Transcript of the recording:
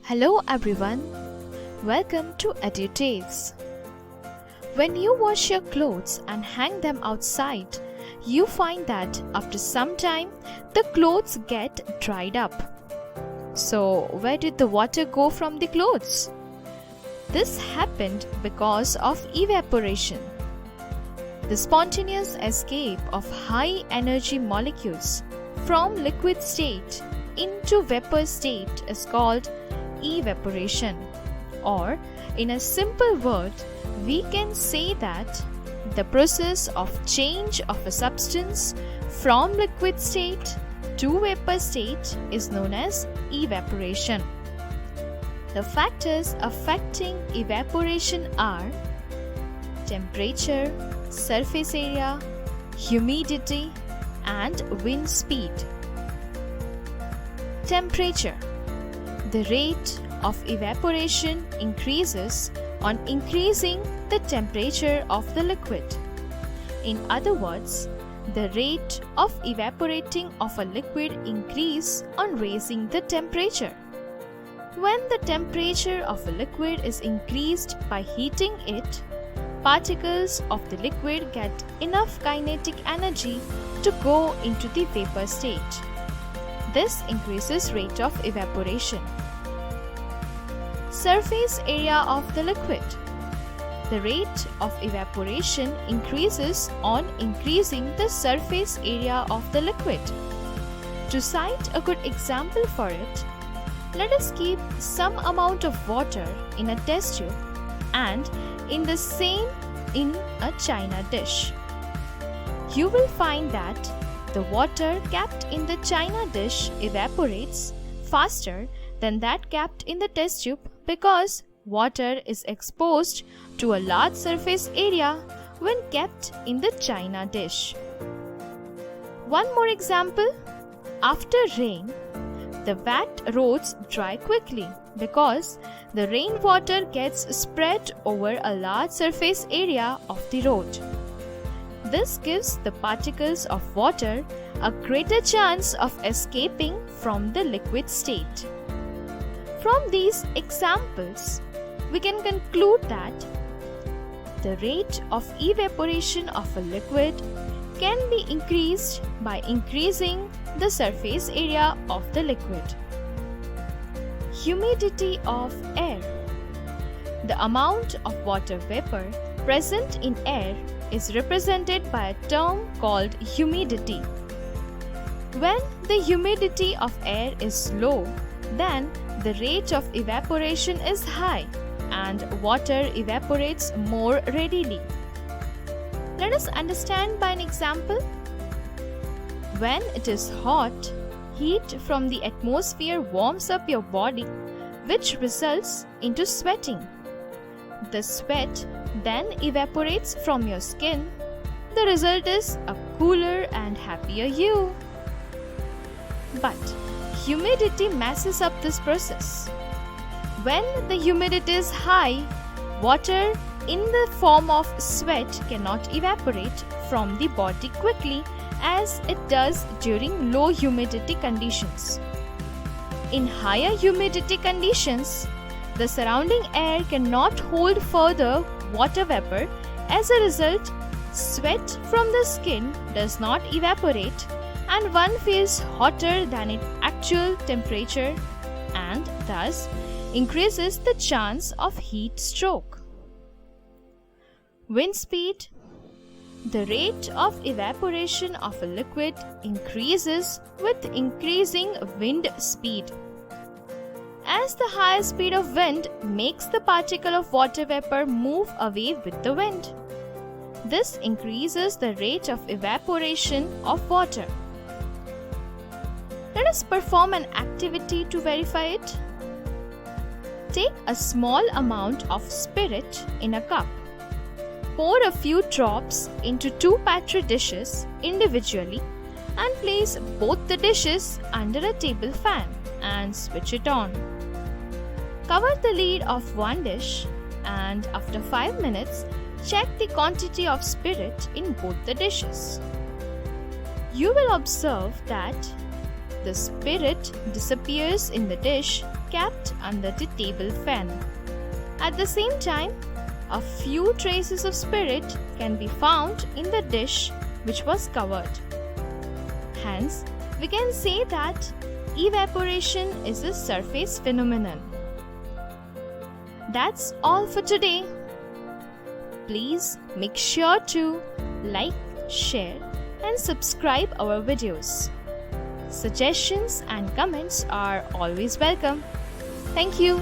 Hello everyone, welcome to EduTales. When you wash your clothes and hang them outside, you find that after some time the clothes get dried up. So where did the water go from the clothes? This happened because of evaporation. The spontaneous escape of high energy molecules from liquid state into vapor state is called evaporation, or in a simple word we can say that the process of change of a substance from liquid state to vapor state is known as evaporation. The factors affecting evaporation are temperature, surface area, humidity and wind speed. Temperature. The rate of evaporation increases on increasing the temperature of the liquid. In other words, the rate of evaporating of a liquid increases on raising the temperature. When the temperature of a liquid is increased by heating it, particles of the liquid get enough kinetic energy to go into the vapor state. This increases rate of evaporation. Surface area of the liquid. The rate of evaporation increases on increasing the surface area of the liquid. To cite a good example for it, let us keep some amount of water in a test tube and in the same in a china dish. You will find that the water kept in the china dish evaporates faster than that kept in the test tube because water is exposed to a large surface area when kept in the china dish. One more example. After rain, the wet roads dry quickly because the rainwater gets spread over a large surface area of the road. This gives the particles of water a greater chance of escaping from the liquid state. From these examples, we can conclude that the rate of evaporation of a liquid can be increased by increasing the surface area of the liquid. Humidity of air. The amount of water vapor present in air is represented by a term called humidity. When the humidity of air is low, then the rate of evaporation is high and water evaporates more readily. Let us understand by an example. When it is hot, heat from the atmosphere warms up your body, which results into sweating. The sweat then evaporates from your skin. The result is a cooler and happier you. But humidity messes up this process. When the humidity is high, water in the form of sweat cannot evaporate from the body quickly as it does during low humidity conditions. In higher humidity conditions, the surrounding air cannot hold further water vapor. As a result, sweat from the skin does not evaporate and one feels hotter than its actual temperature and thus increases the chance of heat stroke. Wind speed. The rate of evaporation of a liquid increases with increasing wind speed. As the higher speed of wind makes the particle of water vapor move away with the wind. This increases the rate of evaporation of water. Let us perform an activity to verify it. Take a small amount of spirit in a cup. Pour a few drops into 2 petri dishes individually and place both the dishes under a table fan and switch it on. Cover the lid of one dish and after 5 minutes, check the quantity of spirit in both the dishes. You will observe that the spirit disappears in the dish kept under the table fan. At the same time, a few traces of spirit can be found in the dish which was covered. Hence, we can say that evaporation is a surface phenomenon. That's all for today. Please make sure to like, share, and subscribe our videos. Suggestions and comments are always welcome. Thank you.